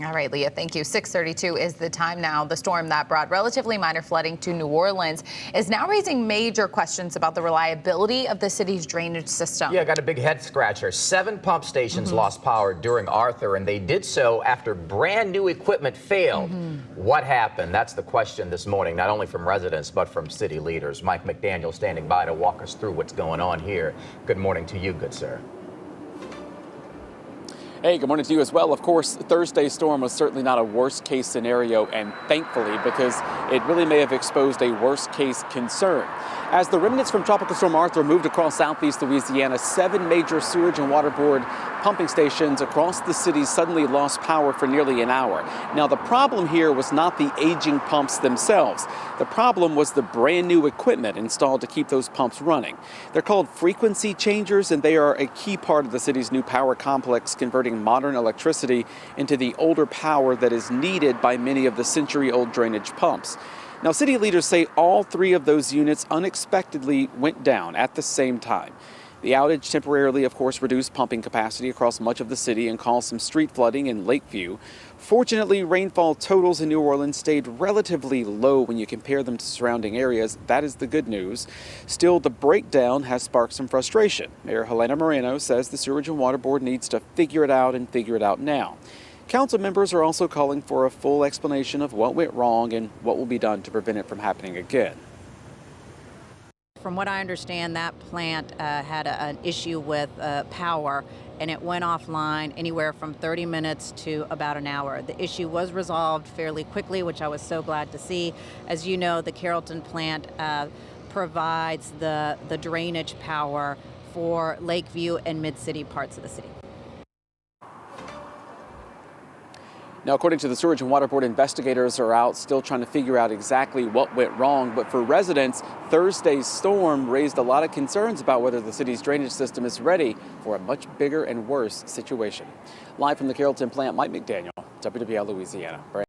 All right, Leah, thank you. 6:32 is the time now. The storm that brought relatively minor flooding to New Orleans is now raising major questions about the reliability of the city's drainage system. Yeah, got a big head scratcher. 7 pump stations lost power during Arthur, and they did so after brand new equipment failed. What happened? That's the question this morning, not only from residents, but from city leaders. Mike McDaniel standing by to walk us through what's going on here. Good morning to you, good sir. Hey, good morning to you as well. Of course, Thursday's storm was certainly not a worst case scenario, and thankfully, because it really may have exposed a worst case concern. As the remnants from Tropical Storm Arthur moved across southeast Louisiana, 7 major sewage and water board pumping stations across the city suddenly lost power for nearly an hour. Now, the problem here was not the aging pumps themselves. The problem was the brand new equipment installed to keep those pumps running. They're called frequency changers, and they are a key part of the city's new power complex, converting modern electricity into the older power that is needed by many of the century-old drainage pumps. Now, city leaders say all 3 of those units unexpectedly went down at the same time. The outage temporarily, of course, reduced pumping capacity across much of the city and caused some street flooding in Lakeview. Fortunately, rainfall totals in New Orleans stayed relatively low when you compare them to surrounding areas. That is the good news. Still, the breakdown has sparked some frustration. Mayor Helena Moreno says the Sewerage and Water Board needs to figure it out and figure it out now. Council members are also calling for a full explanation of what went wrong and what will be done to prevent it from happening again. From what I understand, that plant had an issue with power, and it went offline anywhere from 30 minutes to about an hour. The issue was resolved fairly quickly, which I was so glad to see. As you know, the Carrollton plant provides the drainage power for Lakeview and mid-city parts of the city. Now, according to the Sewerage and Water Board, investigators are out still trying to figure out exactly what went wrong. But for residents, Thursday's storm raised a lot of concerns about whether the city's drainage system is ready for a much bigger and worse situation. Live from the Carrollton plant, Mike McDaniel, WWL Louisiana.